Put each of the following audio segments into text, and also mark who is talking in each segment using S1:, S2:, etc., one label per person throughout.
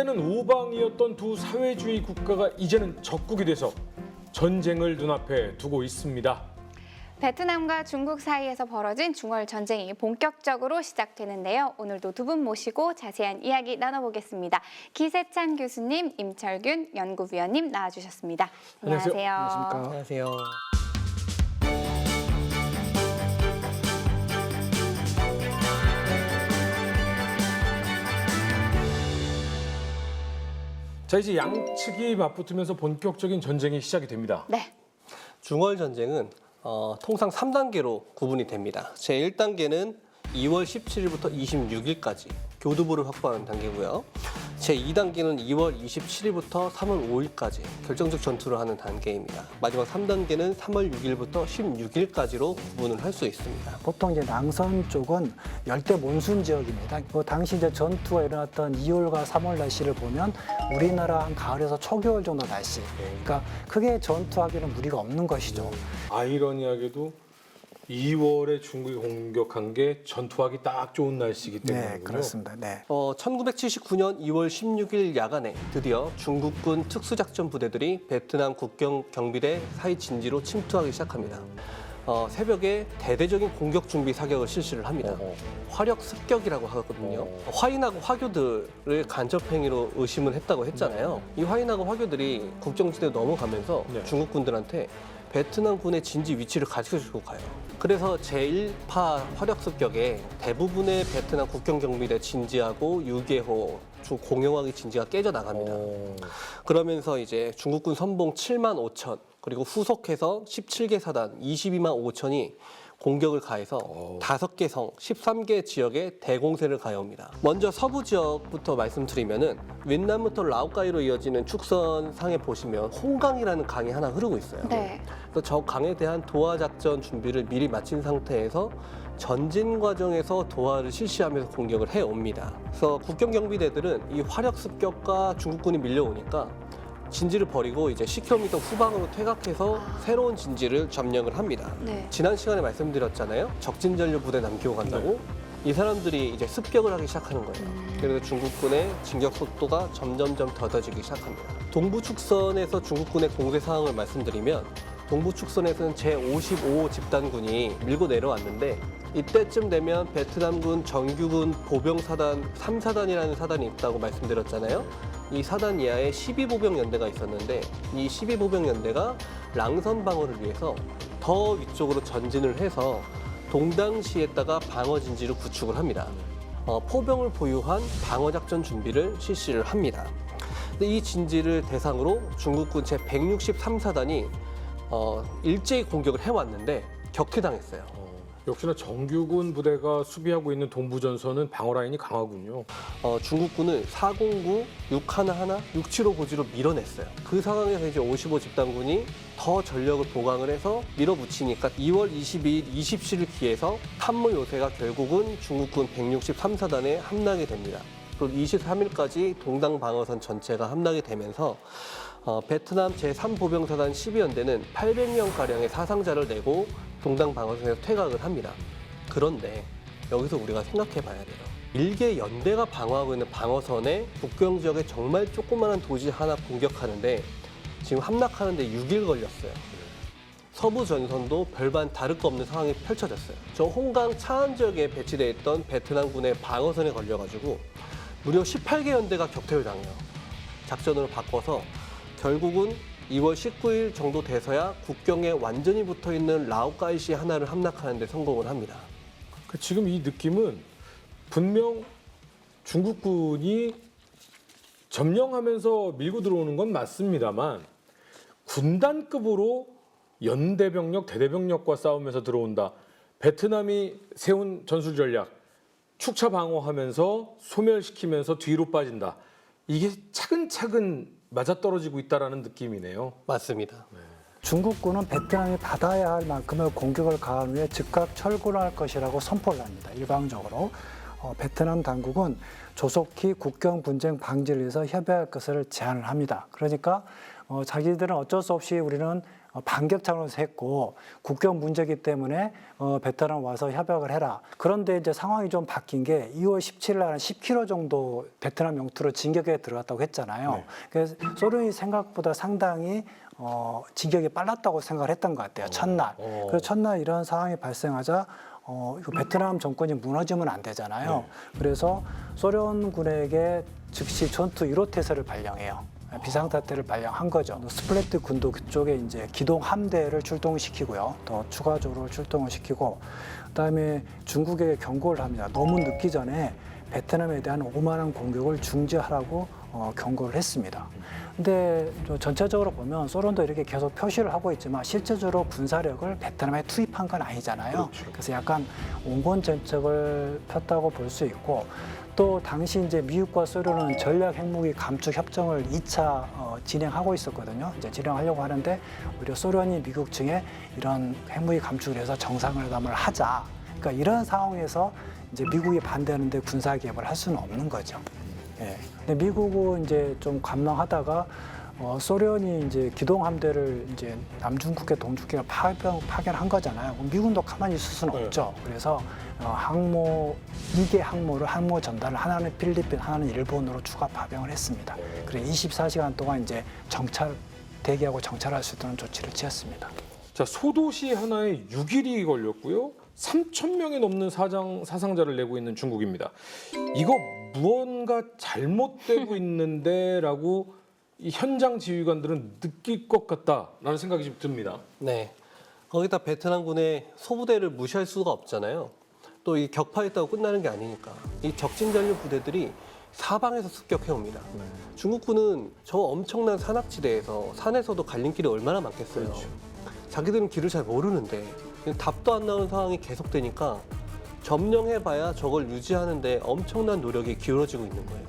S1: 한때는 우방이었던 두 사회주의 국가가 이제는 적국이 돼서 전쟁을 눈앞에 두고 있습니다.
S2: 베트남과 중국 사이에서 벌어진 중월 전쟁이 본격적으로 시작되는데요. 오늘도 두 분 모시고 자세한 이야기 나눠보겠습니다. 기세찬 교수님, 임철균 연구위원님 나와주셨습니다. 안녕하세요.
S3: 안녕하십니까. 안녕하세요.
S1: 자, 이제 양측이 맞붙으면서 본격적인 전쟁이 시작이 됩니다.
S2: 네.
S3: 중월 전쟁은 통상 3단계로 구분이 됩니다. 제1단계는 2월 17일부터 26일까지 교두보를 확보하는 단계고요. 제2단계는 2월 27일부터 3월 5일까지 결정적 전투를 하는 단계입니다. 마지막 3단계는 3월 6일부터 16일까지로 구분을 할 수 있습니다.
S4: 보통 이제 낭선 쪽은 열대 몬순 지역입니다. 그 당시 이제 전투가 일어났던 2월과 3월 날씨를 보면 우리나라 한 가을에서 초겨울 정도 날씨. 그러니까 크게 전투하기는 무리가 없는 것이죠.
S1: 아이러니하게도 2월에 중국이 공격한 게 전투하기 딱 좋은 날씨이기 때문이군요.
S4: 네, 그렇습니다. 네.
S3: 1979년 2월 16일 야간에 드디어 중국군 특수작전부대들이 베트남 국경 경비대 사이 진지로 침투하기 시작합니다. 새벽에 대대적인 공격 준비 사격을 실시를 합니다. 화력 습격이라고 하거든요. 화인하고 화교들을 간접 행위로 의심을 했다고 했잖아요. 이 화인하고 화교들이 국경지대 넘어가면서
S1: 네.
S3: 중국군들한테 베트남군의 진지 위치를 가르쳐주고 가요. 그래서 제1파 화력 습격에 대부분의 베트남 국경경비대 진지하고 유계호, 공용화기 진지가 깨져 나갑니다. 그러면서 이제 중국군 선봉 7만 5천 그리고 후속해서 17개 사단 22만 5천이 공격을 가해서 5개 성, 13개 지역에 대공세를 가해옵니다. 먼저 서부 지역부터 말씀드리면은 윈남부터 라오까이로 이어지는 축선상에 보시면 홍강이라는 강이 하나 흐르고 있어요.
S2: 네.
S3: 그래서 저 강에 대한 도하 작전 준비를 미리 마친 상태에서 전진 과정에서 도하를 실시하면서 공격을 해옵니다. 그래서 국경경비대들은 이 화력 습격과 중국군이 밀려오니까 진지를 버리고 이제 10km 후방으로 퇴각해서 새로운 진지를 점령을 합니다.
S2: 네.
S3: 지난 시간에 말씀드렸잖아요. 적진전류 부대 남기고 간다고. 이 사람들이 이제 습격을 하기 시작하는 거예요. 그래서 중국군의 진격 속도가 점점점 더뎌지기 시작합니다. 동부 축선에서 중국군의 공세 상황을 말씀드리면 동부 축선에서는 제55 집단군이 밀고 내려왔는데 이때쯤 되면 베트남군 정규군 보병사단 3사단이라는 사단이 있다고 말씀드렸잖아요. 이 사단 이하에 12보병 연대가 있었는데 이 12보병 연대가 랑선 방어를 위해서 더 위쪽으로 전진을 해서 동당시에다가 방어 진지를 구축을 합니다. 포병을 보유한 방어 작전 준비를 실시를 합니다. 근데 이 진지를 대상으로 중국군 제163사단이 일제히 공격을 해왔는데 격퇴당했어요.
S1: 역시나 정규군 부대가 수비하고 있는 동부전선은 방어 라인이 강하군요.
S3: 중국군을 409, 611, 675 고지로 밀어냈어요. 그 상황에서 이제 55 집단군이 더 전력을 보강을 해서 밀어붙이니까 2월 22일, 27일 기해서 탐무 요새가 결국은 중국군 163사단에 함락이 됩니다. 그리고 23일까지 동당 방어선 전체가 함락이 되면서 베트남 제3보병사단 12연대는 800명가량의 사상자를 내고 동당 방어선에서 퇴각을 합니다. 그런데 여기서 우리가 생각해 봐야 돼요. 일개 연대가 방어하고 있는 방어선에 국경 지역에 정말 조그마한 도시 하나 공격하는데 지금 함락하는데 6일 걸렸어요. 서부 전선도 별반 다를 거 없는 상황이 펼쳐졌어요. 저 홍강 차안 지역에 배치되어 있던 베트남군의 방어선에 걸려가지고 무려 18개 연대가 격퇴를 당해요. 작전으로 바꿔서 결국은 2월 19일 정도 돼서야 국경에 완전히 붙어있는 라오까이시 하나를 함락하는 데 성공을 합니다.
S1: 지금 이 느낌은 분명 중국군이 점령하면서 밀고 들어오는 건 맞습니다만 군단급으로 연대병력, 대대병력과 싸우면서 들어온다. 베트남이 세운 전술 전략, 축차 방어하면서 소멸시키면서 뒤로 빠진다. 이게 차근차근 맞아떨어지고 있다는 느낌이네요.
S3: 맞습니다.
S4: 중국군은 베트남이 받아야 할 만큼의 공격을 가한 후에 즉각 철군할 것이라고 선포를 합니다. 일방적으로. 베트남 당국은 조속히 국경 분쟁 방지를 위해서 협의할 것을 제안을 합니다. 그러니까 자기들은 어쩔 수 없이 우리는 반격차원에서 했고 국경 문제이기 때문에 베트남 와서 협약을 해라. 그런데 이제 상황이 좀 바뀐 게 2월 17일 날 10km 정도 베트남 영토로 진격에 들어갔다고 했잖아요.
S1: 네.
S4: 그래서 소련이 생각보다 상당히 진격이 빨랐다고 생각을 했던 것 같아요. 첫날. 그래서 첫날 이런 상황이 발생하자 이거 베트남 정권이 무너지면 안 되잖아요. 그래서 소련군에게 즉시 전투 1호 태세를 발령해요. 비상사태를 발령한 거죠. 스플레트 군도 그쪽에 이제 기동 함대를 출동시키고요. 더 추가적으로 출동을 시키고, 그다음에 중국에게 경고를 합니다. 너무 늦기 전에 베트남에 대한 오만한 공격을 중지하라고 경고를 했습니다. 근데 전체적으로 보면 소련도 이렇게 계속 표시를 하고 있지만 실제적으로 군사력을 베트남에 투입한 건 아니잖아요. 그래서 약간 온건 정책을 폈다고 볼 수 있고, 또 당시 이제 미국과 소련은 전략 핵무기 감축 협정을 2차 진행하고 있었거든요. 이제 진행하려고 하는데 오히려 소련이 미국 측에 이런 핵무기 감축을 해서 정상회담을 하자. 그러니까 이런 상황에서 이제 미국이 반대하는데 군사 개입을 할 수는 없는 거죠. 예. 근데 미국은 이제 좀 관망하다가 소련이 이제 기동 함대를 이제 남중국해 동중국해에 파견한 거잖아요. 미군도 가만히 있을 수는 없죠. 그래서 항모 2개 항모 전달을 하나는 필리핀, 하나는 일본으로 추가 파병을 했습니다. 그래 24시간 동안 이제 대기하고 정찰할 수 있도록 조치를 취했습니다.
S1: 자, 소도시 하나에 6일이 걸렸고요. 3,000명이 넘는 사상자를 내고 있는 중국입니다. 이거 무언가 잘못되고 있는데라고 이 현장 지휘관들은 느낄 것 같다라는 생각이 좀 듭니다.
S3: 네. 거기다 베트남군의 소부대를 무시할 수가 없잖아요. 또 이 격파했다고 끝나는 게 아니니까. 이 적진 전력 부대들이 사방에서 습격해 옵니다. 중국군은 저 엄청난 산악지대에서 산에서도 갈림길이 얼마나 많겠어요. 자기들은 길을 잘 모르는데 답도 안 나오는 상황이 계속되니까 점령해봐야 저걸 유지하는데 엄청난 노력이 기울어지고 있는 거예요.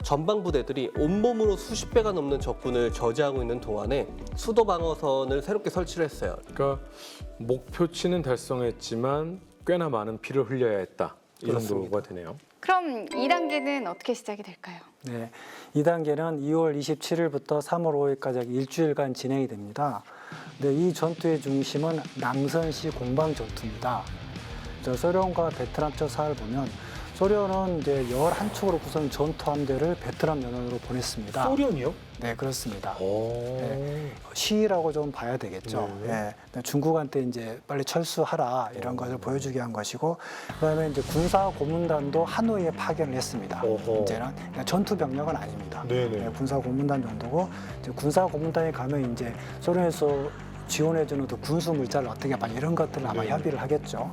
S3: 전방 부대들이 온몸으로 수십 배가 넘는 적군을 저지하고 있는 동안에 수도 방어선을 새롭게 설치를 했어요.
S1: 그러니까 목표치는 달성했지만 꽤나 많은 피를 흘려야 했다. 이 정도가 되네요.
S2: 그럼 2단계는 어떻게 시작이 될까요?
S4: 네, 2단계는 2월 27일부터 3월 5일까지 일주일간 진행이 됩니다. 근데 이 전투의 중심은 랑선시 공방 전투입니다. 소련과 베트남 쪽 사를 보면 소련은 이제 11척으로 구성 전투 함대를 베트남 연안으로 보냈습니다.
S1: 소련이요?
S4: 네, 그렇습니다.
S1: 오.
S4: 네, 시위라고 좀 봐야 되겠죠.
S1: 네.
S4: 네, 중국한테 이제 빨리 철수하라 이런 것을 보여주기 위한 것이고, 그다음에 이제 군사 고문단도 하노이에 파견을 했습니다.
S1: 어허.
S4: 이제는 전투 병력은 아닙니다.
S1: 네네.
S4: 네, 군사 고문단 정도고, 이제 군사 고문단에 가면 이제 소련에서 지원해주는 또 군수 물자를 어떻게 봐 이런 것들을 아마
S1: 네.
S4: 협의를 하겠죠.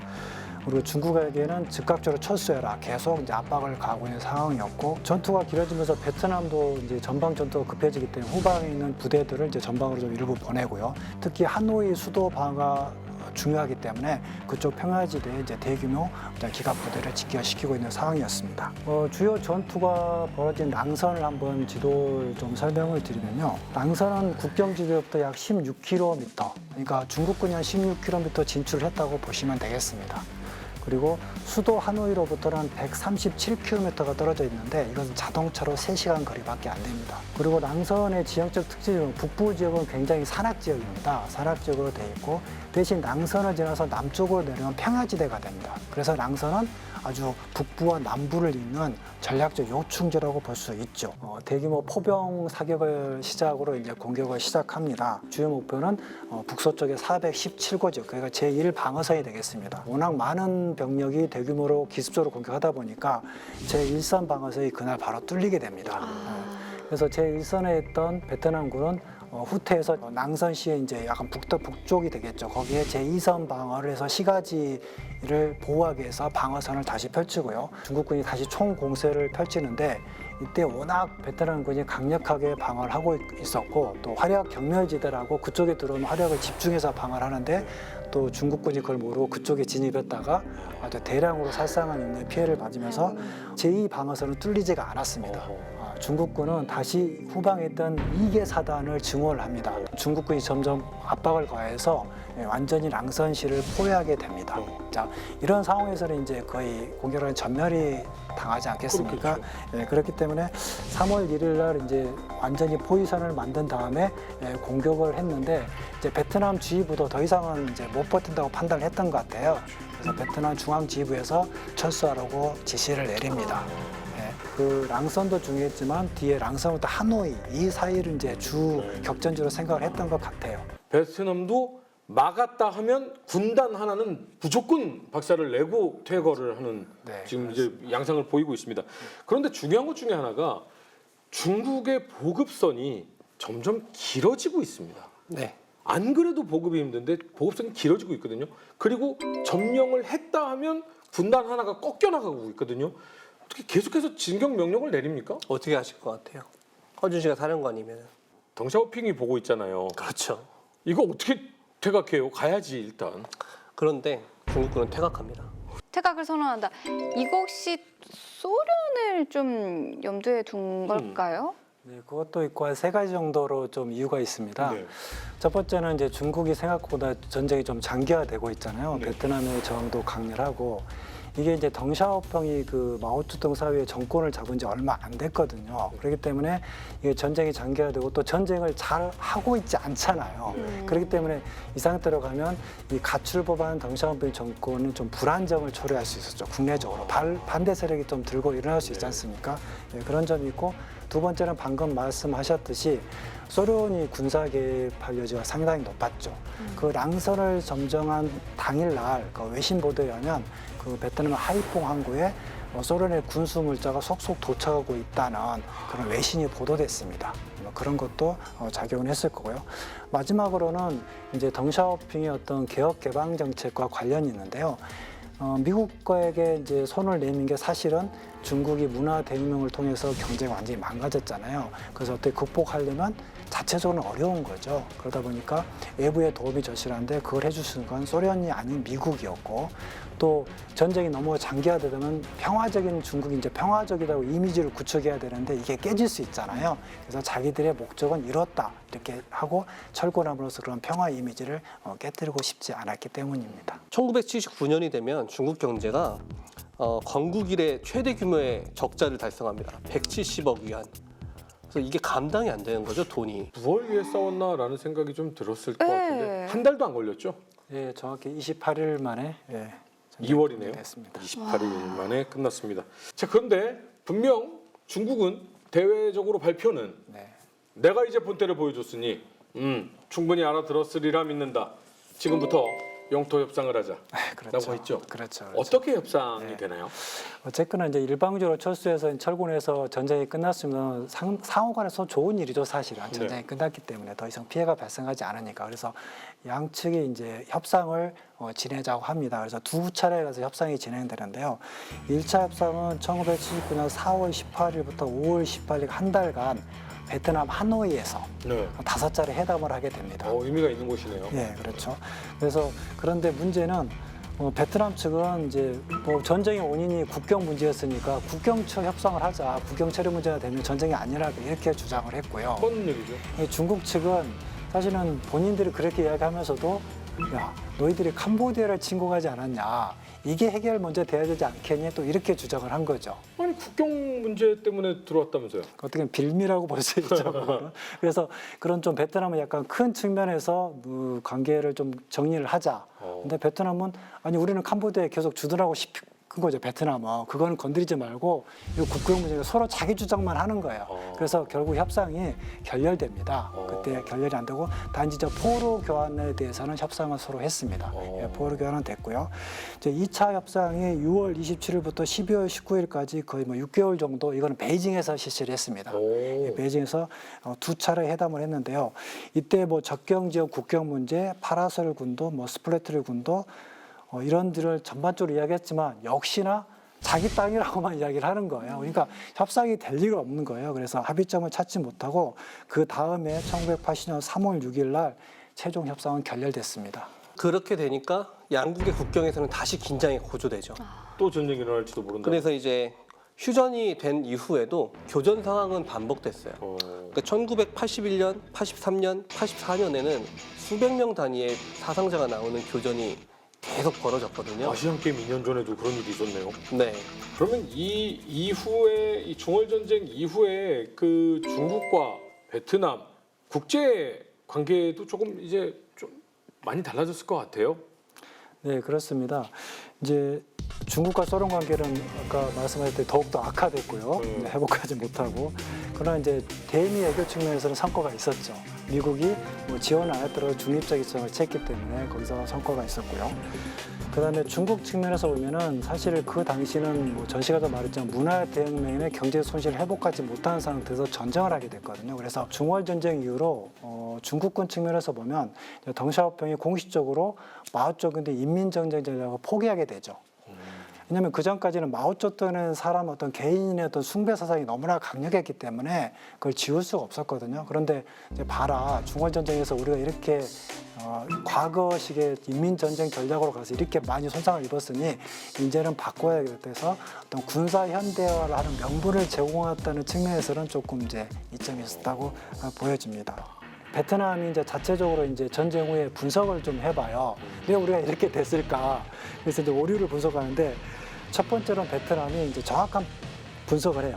S4: 그리고 중국에게는 즉각적으로 철수해라 계속 이제 압박을 가하고 있는 상황이었고, 전투가 길어지면서 베트남도 이제 전방 전투가 급해지기 때문에 후방에 있는 부대들을 이제 전방으로 좀 일부 보내고요. 특히 하노이 수도 방어가 중요하기 때문에 그쪽 평야지대에 이제 대규모 기갑 부대를 집결시키고 있는 상황이었습니다. 주요 전투가 벌어진 랑선을 한번 지도를 좀 설명을 드리면요. 랑선은 국경지대로부터 약 16km, 그러니까 중국군이 한 16km 진출했다고 보시면 되겠습니다. 그리고 수도 하노이로부터는 137km가 떨어져 있는데 이것은 자동차로 3시간 거리밖에 안 됩니다. 그리고 랑선의 지형적 특징은 북부 지역은 굉장히 산악 지역입니다. 산악 지역으로 되어 있고, 대신 랑선을 지나서 남쪽으로 내려오면 평야지대가 됩니다. 그래서 랑선은 아주 북부와 남부를 잇는 전략적 요충지라고 볼 수 있죠. 대규모 포병 사격을 시작으로 이제 공격을 시작합니다. 주요 목표는 북서쪽의 417고지, 그러니까 제1방어선이 되겠습니다. 워낙 많은 병력이 대규모로 기습적으로 공격하다 보니까 제1선 방어선이 그날 바로 뚫리게 됩니다. 그래서 제1선에 있던 베트남군은 후퇴해서 랑선시에 이제 약간 북쪽이 되겠죠. 거기에 제2선 방어를 해서 시가지를 보호하기 위해서 방어선을 다시 펼치고요. 중국군이 다시 총공세를 펼치는데 이때 워낙 베트남군이 강력하게 방어를 하고 있었고, 또 화력 경멸지대라고 그쪽에 들어오는 화력을 집중해서 방어를 하는데, 또 중국군이 그걸 모르고 그쪽에 진입했다가 아주 대량으로 살상을 입는 피해를 맞으면서 제2방어선은 뚫리지가 않았습니다. 중국군은 다시 후방에 있던 2개 사단을 증오를 합니다. 중국군이 점점 압박을 가해서 완전히 랑선 시를 포위하게 됩니다. 자, 이런 상황에서는 이제 거의 공격을 전멸이 당하지 않겠습니까? 예, 그렇기 때문에 3월 1일 날 이제 완전히 포위선을 만든 다음에 공격을 했는데 이제 베트남 지휘부도 더 이상은 이제 못 버틴다고 판단을 했던 것 같아요. 그래서 베트남 중앙 지휘부에서 철수하라고 지시를 내립니다. 그 랑선도 중요했지만 뒤에 랑선부터 하노이 이 사이를 이제 주 격전지로 생각을 했던 것 같아요.
S1: 베트남도 막았다 하면 군단 하나는 무조건 박살을 내고 퇴거를 하는
S4: 네,
S1: 지금 이제 양상을 보이고 있습니다. 그런데 중요한 것 중에 하나가 중국의 보급선이 점점 길어지고 있습니다.
S3: 네.
S1: 안 그래도 보급이 힘든데 보급선이 길어지고 있거든요. 그리고 점령을 했다 하면 군단 하나가 꺾여나가고 있거든요. 어떻게 계속해서 진격 명령을 내립니까?
S3: 어떻게 하실 것 같아요? 허준 씨가 사령관이면.
S1: 덩샤오핑이 보고 있잖아요.
S3: 그렇죠.
S1: 이거 어떻게 퇴각해요? 가야지 일단.
S3: 그런데 중국군은 퇴각합니다.
S2: 퇴각을 선언한다. 이거 혹시 소련을 좀 염두에 둔 걸까요?
S4: 네, 그것도 있고 한 세 가지 정도로 좀 이유가 있습니다.
S1: 네.
S4: 첫 번째는 이제 중국이 생각보다 전쟁이 좀 장기화되고 있잖아요.
S1: 네.
S4: 베트남의 저항도 강렬하고 이게 이제 덩샤오평이 그 마오쩌둥 사회의 정권을 잡은 지 얼마 안 됐거든요. 그렇기 때문에 이게 전쟁이 장기화되고 또 전쟁을 잘 하고 있지 않잖아요. 그렇기 때문에 이 상태로 가면 이 가출법한 덩샤오평 정권은 좀 불안정을 초래할 수 있었죠. 국내적으로 반대 세력이 좀 들고 일어날 수 있지 않습니까? 예, 그런 점이 있고 두 번째는 방금 말씀하셨듯이 소련이 군사 개입할 여지가 상당히 높았죠. 그 랑선을 점정한 당일날 그 외신 보도에 의하면 그 베트남 하이퐁 항구에 소련의 군수 물자가 속속 도착하고 있다는 그런 외신이 보도됐습니다. 그런 것도 작용을 했을 거고요. 마지막으로는 이제 덩샤오핑의 어떤 개혁 개방 정책과 관련이 있는데요. 미국과에게 이제 손을 내민 게 사실은 중국이 문화 대혁명을 통해서 경제가 완전히 망가졌잖아요. 그래서 어떻게 극복하려면 자체적으로는 어려운 거죠. 그러다 보니까 외부의 도움이 절실한데 그걸 해줄 수 있는 건 소련이 아닌 미국이었고 또 전쟁이 너무 장기화되면 평화적인 중국이 이제 평화적이라고 이미지를 구축해야 되는데 이게 깨질 수 있잖아요. 그래서 자기들의 목적은 이뤘다 이렇게 하고 철권함으로써 그런 평화 이미지를 깨뜨리고 싶지 않았기 때문입니다.
S3: 1979년이 되면 중국 경제가 건국 이래 최대 규모의 적자를 달성합니다. 170억 위안. 그래서 이게 감당이 안 되는 거죠, 돈이.
S1: 뭘 위해 싸웠나라는 생각이 좀 들었을 것
S2: 네.
S1: 같은데 한 달도 안 걸렸죠?
S4: 예, 정확히 28일 만에
S1: 2월이네요.
S4: 됐습니다.
S1: 28일 만에 끝났습니다. 자, 그런데 분명 중국은 대외적으로 발표는
S4: 네.
S1: 내가 이제 본때를 보여줬으니 충분히 알아들었으리라 믿는다. 지금부터 영토 협상을 하자.
S4: 그렇죠.
S1: 라고 했죠.
S4: 그렇죠.
S1: 어떻게 협상이
S4: 네.
S1: 되나요?
S4: 어쨌거나 이제 일방적으로 철수해서 철군에서 전쟁이 끝났으면 상호간에서 좋은 일이죠, 사실은. 전쟁이
S1: 네.
S4: 끝났기 때문에 더 이상 피해가 발생하지 않으니까. 그래서 양측이 이제 협상을 지내자고 합니다. 그래서 두 차례 가서 협상이 진행되는데요. 1차 협상은 1979년 4월 18일부터 5월 18일 한 달간 베트남 하노이에서
S1: 네.
S4: 5차례 회담을 하게 됩니다.
S1: 의미가 있는 곳이네요.
S4: 예, 그렇죠. 그래서 그런데 문제는 베트남 측은 이제 뭐 전쟁의 원인이 국경 문제였으니까 국경처 협상을 하자, 국경 처리 문제가 되면 전쟁이 아니라 이렇게 주장을 했고요.
S1: 어떤 얘기죠?
S4: 중국 측은 사실은 본인들이 그렇게 이야기하면서도 야, 너희들이 캄보디아를 침공하지 않았냐, 이게 해결 먼저 돼야 되지 않겠니? 또 이렇게 주장을 한 거죠.
S1: 아니 국경 문제 때문에 들어왔다면서요?
S4: 어떻게 보면 빌미라고 볼 수 있죠. 그거는. 그래서 그런 좀 베트남은 약간 큰 측면에서 관계를 좀 정리를 하자. 근데 베트남은 아니 우리는 캄보디아에 계속 주둔하고 싶은 거죠. 베트남은. 그거는 건드리지 말고 이 국경 문제가 서로 자기 주장만 하는 거예요. 그래서 결국 협상이 결렬됩니다. 그때 결렬이 안 되고 단지 저 포로 교환에 대해서는 협상을 서로 했습니다. 예, 포로 교환은 됐고요. 이제 2차 협상이 6월 27일부터 12월 19일까지 거의 뭐 6개월 정도 이거는 베이징에서 실시를 했습니다. 예, 베이징에서 두 차례 회담을 했는데요. 이때 뭐 접경 지역 국경 문제, 파라솔 군도, 뭐 스플래트릴 군도 이런 들을 전반적으로 이야기했지만 역시나 자기 땅이라고만 이야기를 하는 거예요. 그러니까 협상이 될 리가 없는 거예요. 그래서 합의점을 찾지 못하고 그 다음에 1980년 3월 6일 날 최종 협상은 결렬됐습니다.
S3: 그렇게 되니까 양국의 국경에서는 다시 긴장이 고조되죠.
S1: 또 전쟁이 일어날지도 모른다.
S3: 그래서 이제 휴전이 된 이후에도 교전 상황은 반복됐어요. 그러니까 1981년, 83년, 84년에는 수백 명 단위의 사상자가 나오는 교전이 계속 벌어졌거든요.
S1: 아시안 게임 2년 전에도 그런 일이 있었네요.
S3: 네.
S1: 그러면 이 이후에 이 중월 전쟁 이후에 그 중국과 베트남 국제 관계도 조금 이제 좀 많이 달라졌을 것 같아요.
S4: 네, 그렇습니다. 이제 중국과 소련 관계는 아까 말씀하셨을 때 더욱더 악화됐고요. 회복하지 못하고. 그러나 이제 대미 외교 측면에서는 성과가 있었죠. 미국이 뭐 지원 안 했더라도 중립적 입장을 취했기 때문에 거기서 성과가 있었고요. 그다음에 중국 측면에서 보면은 사실 그 당시는 뭐 전시가도 말했지만 문화 대혁명의 경제 손실을 회복하지 못한 상태에서 전쟁을 하게 됐거든요. 그래서 중월 전쟁 이후로 중국군 측면에서 보면 덩샤오핑이 공식적으로 마오쩌둥의 인민정쟁 전략을 포기하게 되죠. 왜냐하면 그 전까지는 마오쩌둥은 사람 어떤 개인의 어떤 숭배 사상이 너무나 강력했기 때문에 그걸 지울 수가 없었거든요. 그런데 이제 봐라, 중월 전쟁에서 우리가 이렇게 과거식의 인민전쟁 전략으로 가서 이렇게 많이 손상을 입었으니 이제는 바꿔야겠다. 어떤 군사 현대화를 하는 명분을 제공했다는 측면에서는 조금 이제 이점이 있었다고 보여집니다. 베트남이 이제 자체적으로 이제 전쟁 후에 분석을 좀 해봐요. 왜 우리가 이렇게 됐을까? 그래서 이제 오류를 분석하는데 첫 번째로는 베트남이 이제 정확한 분석을 해요.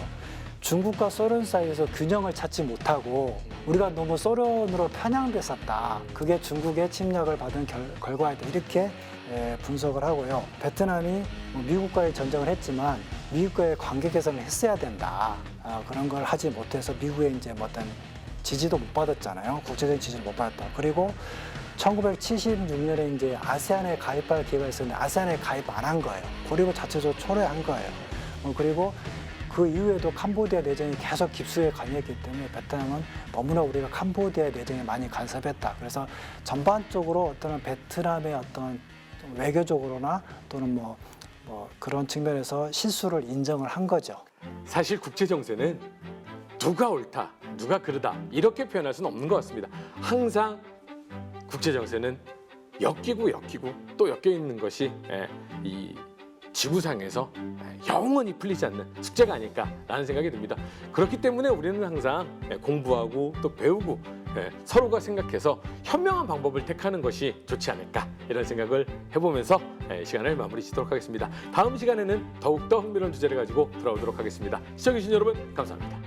S4: 중국과 소련 사이에서 균형을 찾지 못하고 우리가 너무 소련으로 편향됐었다. 그게 중국의 침략을 받은 결과이다. 이렇게 분석을 하고요. 베트남이 미국과의 전쟁을 했지만 미국과의 관계 개선을 했어야 된다. 그런 걸 하지 못해서 미국의 이제 어떤 지지도 못 받았잖아요. 국제적인 지지를 못 받았다. 그리고 1976년에 이제 아세안에 가입할 기회가 있었는데 아세안에 가입 안 한 거예요. 그리고 자체적으로 초래한 거예요. 그리고 그 이후에도 캄보디아 내정이 계속 깊숙이 관여했기 때문에 베트남은 너무나 우리가 캄보디아 내정에 많이 간섭했다. 그래서 전반적으로 어떤 베트남의 어떤 외교적으로나 또는 뭐 그런 측면에서 실수를 인정을 한 거죠.
S1: 사실 국제 정세는 누가 옳다, 누가 그르다 이렇게 표현할 수는 없는 것 같습니다. 항상 국제 정세는 엮이고 또 엮여 있는 것이 이 지구상에서 영원히 풀리지 않는 숙제가 아닐까라는 생각이 듭니다. 그렇기 때문에 우리는 항상 공부하고 또 배우고 서로가 생각해서 현명한 방법을 택하는 것이 좋지 않을까 이런 생각을 해보면서 시간을 마무리 짓도록 하겠습니다. 다음 시간에는 더욱더 흥미로운 주제를 가지고 돌아오도록 하겠습니다. 시청해주신 여러분 감사합니다.